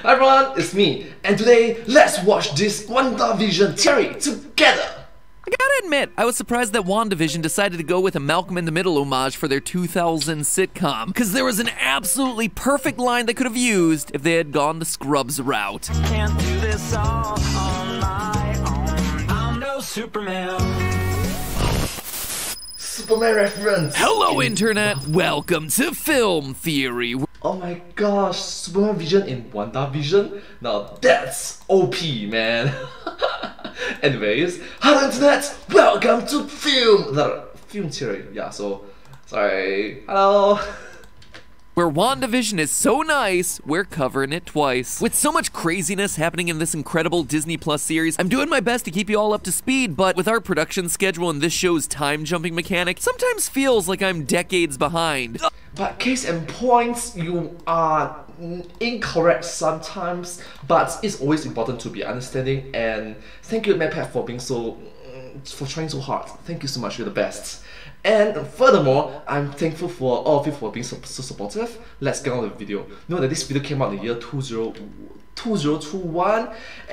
Hi everyone, it's me, and today let's watch this WandaVision theory together. I gotta admit, I was surprised that WandaVision decided to go with a Malcolm in the Middle homage for their 2000 sitcom, because there was an absolutely perfect line they could have used if they had gone the Scrubs route. Can't do this all on my own. I'm no Superman. Superman reference. Hello Internet, welcome to Film Theory. Oh my gosh, Superman Vision in WandaVision? Now that's OP, man. Anyways, hello Internet, welcome to Film Theory. Yeah, so, sorry, hello. Where WandaVision is so nice, we're covering it twice. With so much craziness happening in this incredible Disney Plus series, I'm doing my best to keep you all up to speed, but with our production schedule and this show's time-jumping mechanic, sometimes feels like I'm decades behind. But case in point, you are incorrect sometimes, but it's always important to be understanding, and thank you MadPat for being for trying so hard. Thank you so much, you're the best. And furthermore, I'm thankful for all of you for being so supportive. Let's get on with the video. Know that this video came out in the year 2021,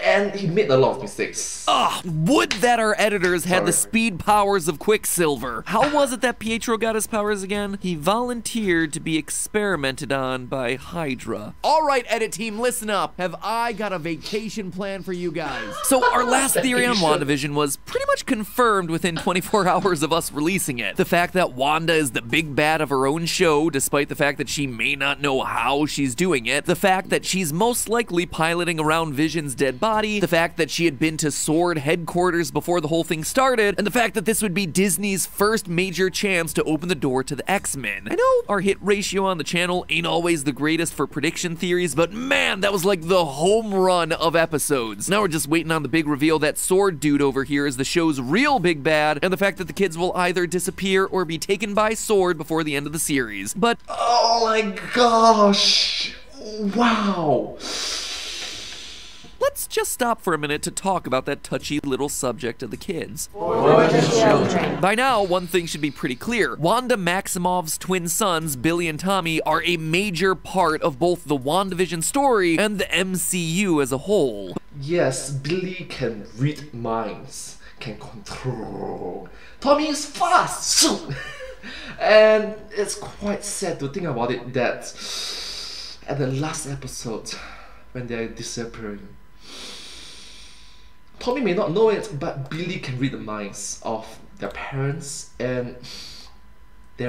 and he made a lot of mistakes. Ugh, would that our editors had the speed powers of Quicksilver. How was it that Pietro got his powers again? He volunteered to be experimented on by Hydra. All right, edit team, listen up. Have I got a vacation plan for you guys? So our last theory on WandaVision was pretty much confirmed within 24 hours of us releasing it. The fact that Wanda is the big bad of her own show, despite the fact that she may not know how she's doing it. The fact that she's most likely piloting around Vision's dead body. The fact that she had been to SWORD headquarters before the whole thing started. And the fact that this would be Disney's first major chance to open the door to the X-Men. I know our hit ratio on the channel ain't always the greatest for prediction theories, but man, that was like the home run of episodes. Now we're just waiting on the big reveal that SWORD dude over here is the show's real big bad, and the fact that the kids will either disappear or be taken by SWORD before the end of the series. But oh my gosh, wow. Let's just stop for a minute to talk about that touchy little subject of the kids. By now, one thing should be pretty clear. Wanda Maximoff's twin sons, Billy and Tommy, are a major part of both the WandaVision story and the MCU as a whole. Yes, Billy can read minds, can control. Tommy is fast! And it's quite sad to think about it that at the last episode, when they're disappearing, Tommy may not know it, but Billy can read the minds of their parents, and he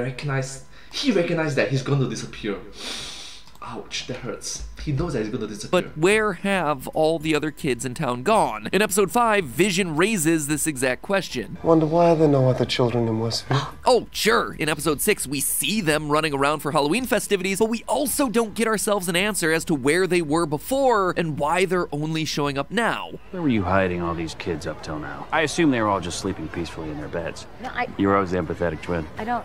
recognized that he's going to disappear. Ouch, that hurts. He knows that he's going to disappear. But where have all the other kids in town gone? In episode 5, Vision raises this exact question. Wonder why are there no other children in Westview? Oh, sure. In episode 6, we see them running around for Halloween festivities, but we also don't get ourselves an answer as to where they were before and why they're only showing up now. Where were you hiding all these kids up till now? I assume they were all just sleeping peacefully in their beds. No, You were always the empathetic twin. I don't.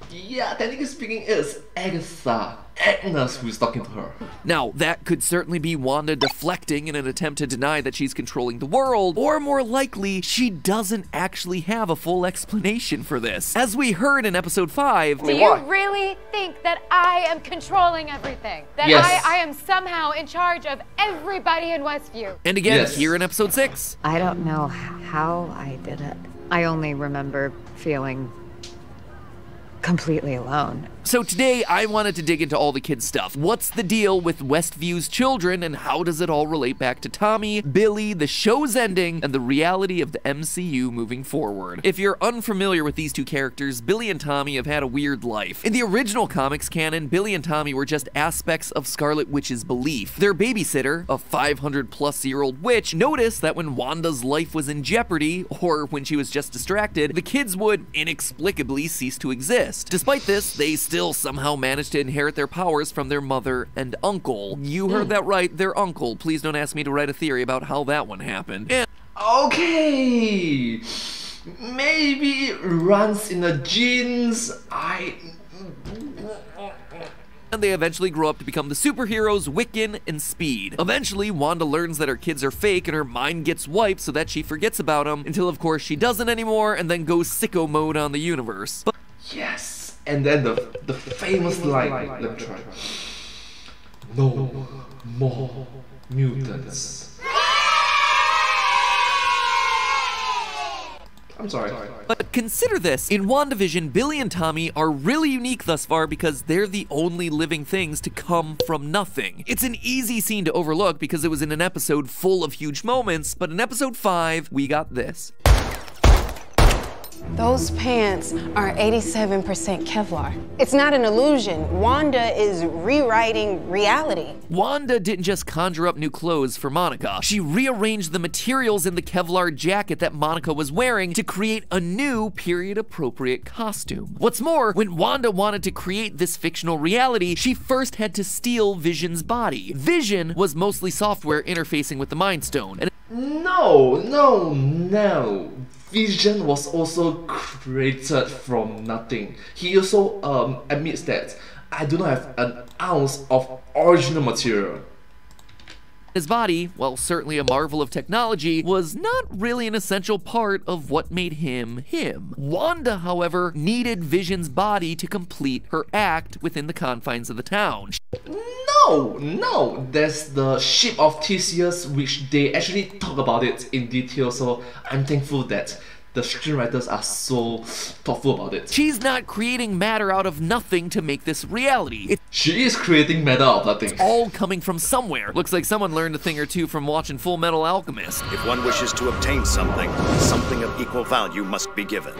Yeah, technically speaking, it's Agnes who's talking to her. Now, that could certainly be Wanda deflecting in an attempt to deny that she's controlling the world, or more likely, she doesn't actually have a full explanation for this. As we heard in episode 5, Do you really think that I am controlling everything? That Yes. I am somehow in charge of everybody in Westview? and again, Yes. here in episode 6, I don't know how I did it. I only remember feeling completely alone. So today, I wanted to dig into all the kids' stuff. What's the deal with Westview's children, and how does it all relate back to Tommy, Billy, the show's ending, and the reality of the MCU moving forward? If you're unfamiliar with these two characters, Billy and Tommy have had a weird life. In the original comics canon, Billy and Tommy were just aspects of Scarlet Witch's belief. Their babysitter, a 500-plus-year-old witch, noticed that when Wanda's life was in jeopardy, or when she was just distracted, the kids would inexplicably cease to exist. Despite this, they still somehow managed to inherit their powers from their mother and uncle. You heard that right, their uncle. Please don't ask me to write a theory about how that one happened. And Okay, maybe it runs in the genes. and they eventually grow up to become the superheroes Wiccan and Speed. Eventually, Wanda learns that her kids are fake and her mind gets wiped so that she forgets about them, until of course she doesn't anymore and then goes sicko mode on the universe. But yes, and then the famous line, let me try. No more mutants. I'm sorry. But consider this, in WandaVision, Billy and Tommy are really unique thus far because they're the only living things to come from nothing. It's an easy scene to overlook because it was in an episode full of huge moments, but in episode 5, we got this. Those pants are 87% Kevlar. It's not an illusion. Wanda is rewriting reality. Wanda didn't just conjure up new clothes for Monica. She rearranged the materials in the Kevlar jacket that Monica was wearing to create a new period-appropriate costume. What's more, when Wanda wanted to create this fictional reality, she first had to steal Vision's body. Vision was mostly software interfacing with the Mind Stone. And No. Vision was also created from nothing. He also admits that I do not have an ounce of original material. his body, while certainly a marvel of technology, was not really an essential part of what made him him. Wanda, however, needed Vision's body to complete her act within the confines of the town. No, that's the ship of Theseus, which they actually talk about it in detail, so I'm thankful that the screenwriters are so thoughtful about it. She's not creating matter out of nothing to make this reality. She is creating matter out of nothing. It's all coming from somewhere. Looks like someone learned a thing or two from watching Full Metal Alchemist. If one wishes to obtain something, something of equal value must be given.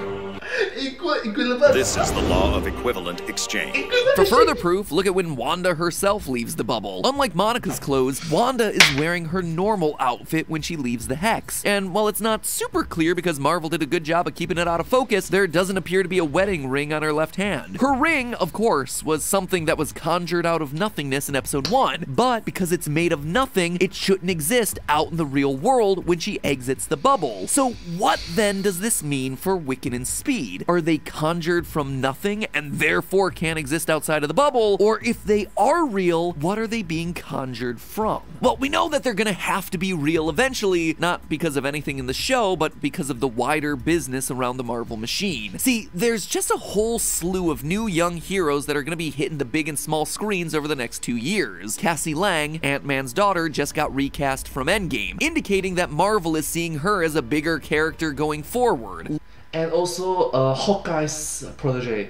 Equivalent. This is the law of equivalent exchange. For further proof, look at when Wanda herself leaves the bubble. Unlike Monica's clothes, Wanda is wearing her normal outfit when she leaves the Hex. And while it's not super clear because Marvel did a good job of keeping it out of focus, there doesn't appear to be a wedding ring on her left hand. Her ring, of course, was something that was conjured out of nothingness in episode 1, but because it's made of nothing, it shouldn't exist out in the real world when she exits the bubble. So what then does this mean for Wiccan and Speed? Are they conjured from nothing and therefore can't exist outside of the bubble? Or if they are real, what are they being conjured from? Well, we know that they're gonna have to be real eventually, not because of anything in the show, but because of the wider business around the Marvel machine. See, there's just a whole slew of new young heroes that are gonna be hitting the big and small screens over the next 2 years. Cassie Lang, Ant-Man's daughter, just got recast from Endgame, indicating that Marvel is seeing her as a bigger character going forward. And also Hawkeye's protege,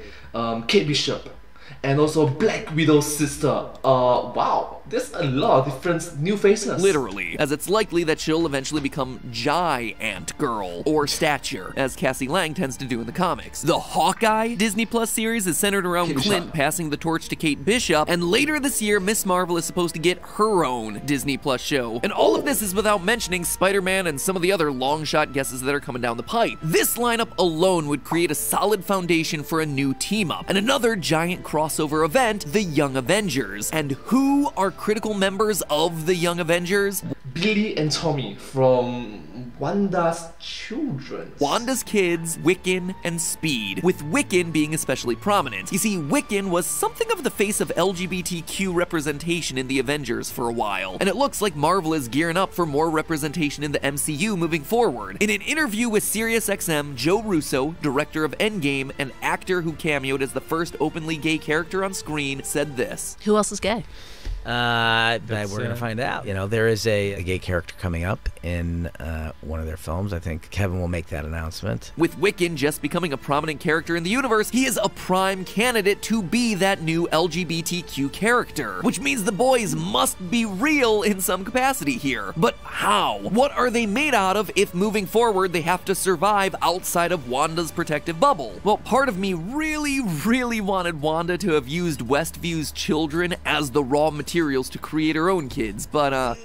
Kate Bishop, and also Black Widow's sister. Wow, there's a lot of different new faces. Literally, as it's likely that she'll eventually become Giant Girl, or Stature, as Cassie Lang tends to do in the comics. The Hawkeye Disney Plus series is centered around Kate Clint Bishop. passing the torch to Kate Bishop, and later this year, Miss Marvel is supposed to get her own Disney Plus show. And all of this is without mentioning Spider-Man and some of the other long-shot guesses that are coming down the pipe. This lineup alone would create a solid foundation for a new team-up, and another giant crossover event, the Young Avengers. And who are critical members of the Young Avengers? Billy and Tommy from Wanda's children. Wanda's kids, Wiccan, and Speed, with Wiccan being especially prominent. You see, Wiccan was something of the face of LGBTQ representation in the Avengers for a while, and it looks like Marvel is gearing up for more representation in the MCU moving forward. In an interview with SiriusXM, Joe Russo, director of Endgame and actor who cameoed as the first openly gay character on screen, said this. Who else is gay? We're gonna find out. You know, there is a gay character coming up in one of their films. I think Kevin will make that announcement. With Wiccan just becoming a prominent character in the universe, he is a prime candidate to be that new LGBTQ character, which means the boys must be real in some capacity here. But how? What are they made out of if moving forward they have to survive outside of Wanda's protective bubble? Well, part of me really wanted Wanda to have used Westview's children as the raw materials to create her own kids, but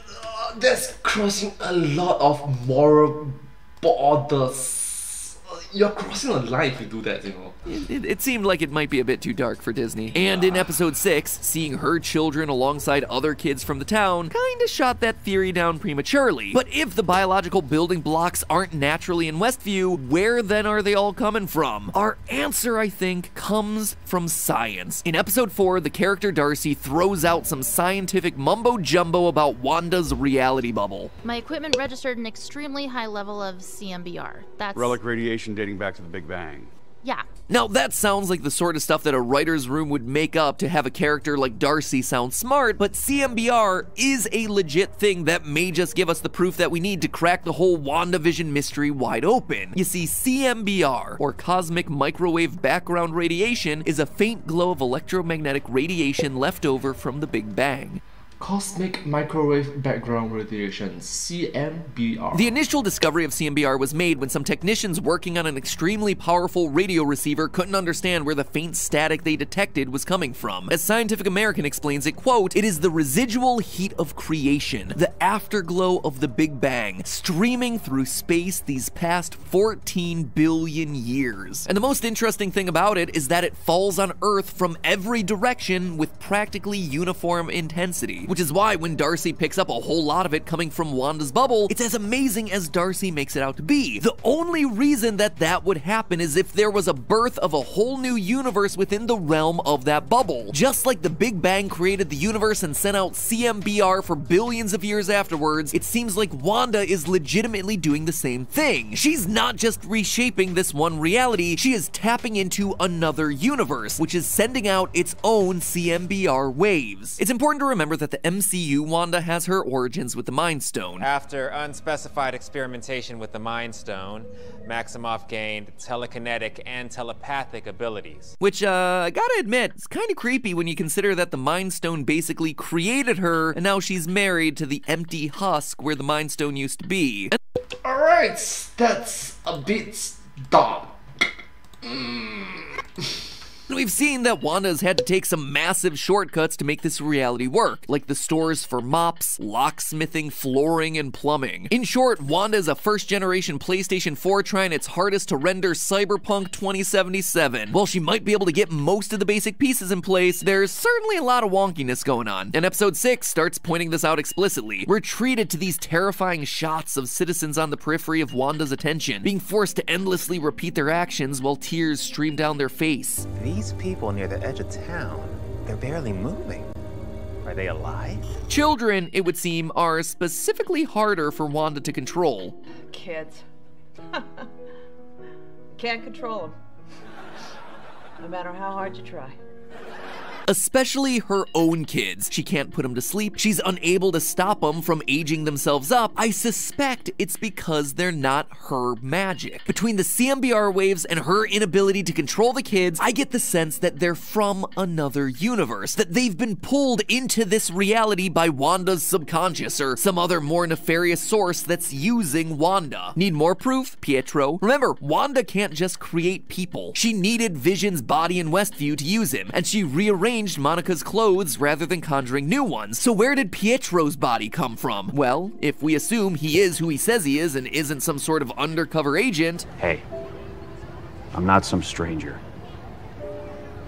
that's crossing a lot of moral borders. You're crossing a line if you do that, you know. It seemed like it might be a bit too dark for Disney. And in episode 6, seeing her children alongside other kids from the town kinda shot that theory down prematurely. But if the biological building blocks aren't naturally in Westview, where then are they all coming from? Our answer, I think, comes from science. In episode 4, the character Darcy throws out some scientific mumbo-jumbo about Wanda's reality bubble. My equipment registered an extremely high level of CMBR. That's relic radiation dating back to the Big Bang. Yeah. Now, that sounds like the sort of stuff that a writer's room would make up to have a character like Darcy sound smart, but CMBR is a legit thing that may just give us the proof that we need to crack the whole WandaVision mystery wide open. You see, CMBR, or Cosmic Microwave Background Radiation, is a faint glow of electromagnetic radiation left over from the Big Bang. Cosmic Microwave Background Radiation, CMBR. The initial discovery of CMBR was made when some technicians working on an extremely powerful radio receiver couldn't understand where the faint static they detected was coming from. As Scientific American explains it, quote, "It is the residual heat of creation, the afterglow of the Big Bang, streaming through space these past 14 billion years." And the most interesting thing about it is that it falls on Earth from every direction with practically uniform intensity. Which is why when Darcy picks up a whole lot of it coming from Wanda's bubble, it's as amazing as Darcy makes it out to be. The only reason that that would happen is if there was a birth of a whole new universe within the realm of that bubble. Just like the Big Bang created the universe and sent out CMBR for billions of years afterwards, it seems like Wanda is legitimately doing the same thing. She's not just reshaping this one reality, she is tapping into another universe, which is sending out its own CMBR waves. It's important to remember that the MCU Wanda has her origins with the Mind Stone. After unspecified experimentation with the Mind Stone, Maximoff gained telekinetic and telepathic abilities. Which, I gotta admit, it's kinda creepy when you consider that the Mind Stone basically created her, and now she's married to the empty husk where the Mind Stone used to be. Alright, that's a bit dark. We've seen that Wanda's had to take some massive shortcuts to make this reality work, like the stores for mops, locksmithing, flooring, and plumbing. In short, Wanda is a first-generation PlayStation 4 trying its hardest to render Cyberpunk 2077. While she might be able to get most of the basic pieces in place, there's certainly a lot of wonkiness going on. And Episode 6 starts pointing this out explicitly. We're treated to these terrifying shots of citizens on the periphery of Wanda's attention, being forced to endlessly repeat their actions while tears stream down their face. These people near the edge of town, they're barely moving. Are they alive? Children, it would seem, are specifically harder for Wanda to control. Kids. Can't control them. No matter how hard you try. Especially her own kids. She can't put them to sleep. She's unable to stop them from aging themselves up. I suspect it's because they're not her magic. Between the CMBR waves and her inability to control the kids, I get the sense that they're from another universe, that they've been pulled into this reality by Wanda's subconscious or some other more nefarious source that's using Wanda. Need more proof? Pietro. Remember, Wanda can't just create people. She needed Vision's body in Westview to use him, and she rearranged Monica's clothes rather than conjuring new ones. So where did Pietro's body come from? Well, if we assume he is who he says he is and isn't some sort of undercover agent... Hey, I'm not some stranger.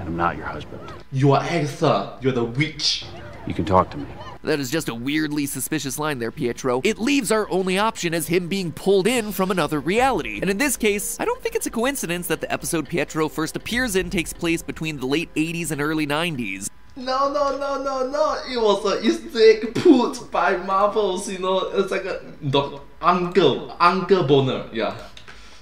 And I'm not your husband. You are Agatha. You're the witch. You can talk to me. That is just a weirdly suspicious line there, Pietro. It leaves our only option as him being pulled in from another reality. And in this case, I don't think it's a coincidence that the episode Pietro first appears in takes place between the late 80s and early 90s. No. It was an Easter egg put by Marvels, you know. It's like a Uncle Boner. Yeah.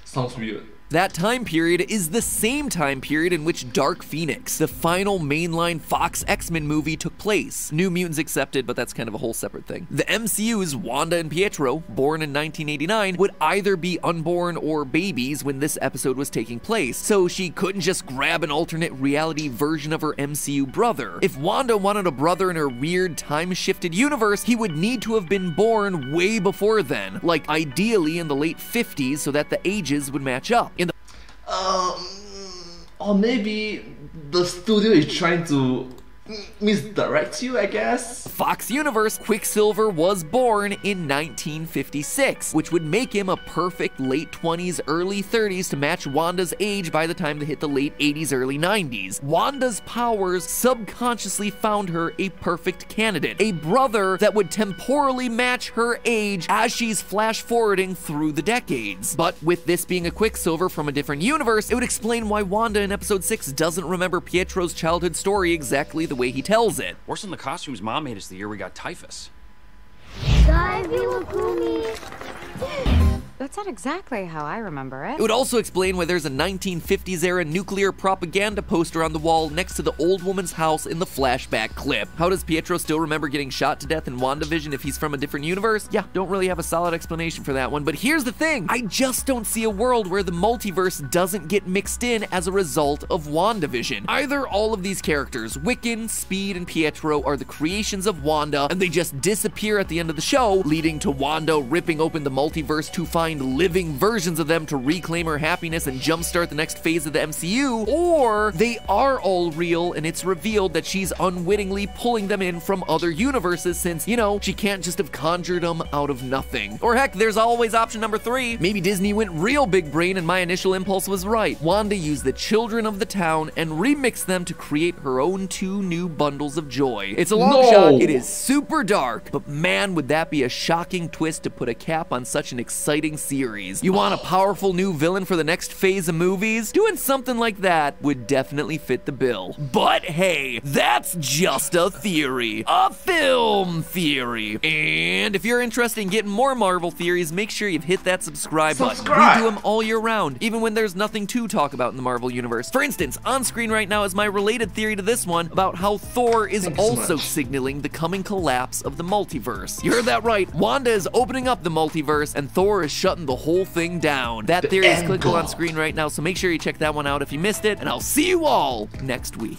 Sounds weird. That time period is the same time period in which Dark Phoenix, the final mainline Fox X-Men movie, took place. New Mutants accepted, but that's kind of a whole separate thing. The MCU's Wanda and Pietro, born in 1989, would either be unborn or babies when this episode was taking place, so she couldn't just grab an alternate reality version of her MCU brother. If Wanda wanted a brother in her weird time-shifted universe, he would need to have been born way before then, like ideally in the late 50s so that the ages would match up. Or maybe the studio is trying to misdirect you, I guess? Fox Universe, Quicksilver was born in 1956, which would make him a perfect late 20s, early 30s to match Wanda's age by the time they hit the late 80s, early 90s. Wanda's powers subconsciously found her a perfect candidate, a brother that would temporally match her age as she's flash forwarding through the decades. But with this being a Quicksilver from a different universe, it would explain why Wanda in episode 6 doesn't remember Pietro's childhood story exactly the way he tells it. Worse than the costumes Mom made us the year we got typhus. That's not exactly how I remember it. It would also explain why there's a 1950s era nuclear propaganda poster on the wall next to the old woman's house in the flashback clip. How does Pietro still remember getting shot to death in WandaVision if he's from a different universe? Yeah, don't really have a solid explanation for that one, but here's the thing. I just don't see a world where the multiverse doesn't get mixed in as a result of WandaVision. Either all of these characters, Wiccan, Speed, and Pietro, are the creations of Wanda, and they just disappear at the end of the show, leading to Wanda ripping open the multiverse to find living versions of them to reclaim her happiness and jumpstart the next phase of the MCU, or they are all real and it's revealed that she's unwittingly pulling them in from other universes since, you know, she can't just have conjured them out of nothing. Or heck, there's always option number 3. Maybe Disney went real big brain and my initial impulse was right. Wanda used the children of the town and remixed them to create her own 2 new bundles of joy. It's a long shot, it is super dark, but man, would that be a shocking twist to put a cap on such an exciting series. You want a powerful new villain for the next phase of movies? Doing something like that would definitely fit the bill. But hey, that's just a theory. A film theory. And if you're interested in getting more Marvel theories, make sure you've hit that subscribe button. We do them all year round, even when there's nothing to talk about in the Marvel universe. For instance, on screen right now is my related theory to this one about how Thor is also signaling the coming collapse of the multiverse. You heard that right. Wanda is opening up the multiverse and Thor is shutting the whole thing down. That theory is clickable on screen right now, so make sure you check that one out if you missed it, and I'll see you all next week.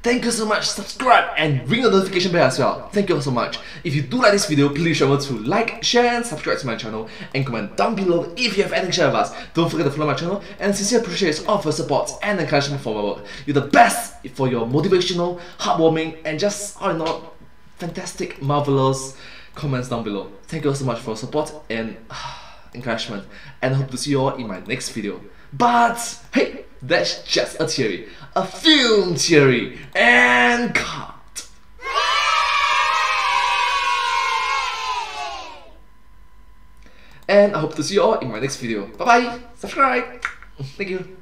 Thank you so much, subscribe and ring the notification bell as well. Thank you all so much. If you do like this video, please remember to like, share and subscribe to my channel and comment down below if you have anything to share with us. Don't forget to follow my channel and sincerely appreciate all of your support and encouragement for my work. You're the best for your motivational, heartwarming and just all in all, fantastic, marvelous comments down below. Thank you all so much for your support and encouragement, and I hope to see you all in my next video. But hey, that's just a theory, a film theory, and cut. And I hope to see you all in my next video. Bye bye, subscribe, thank you.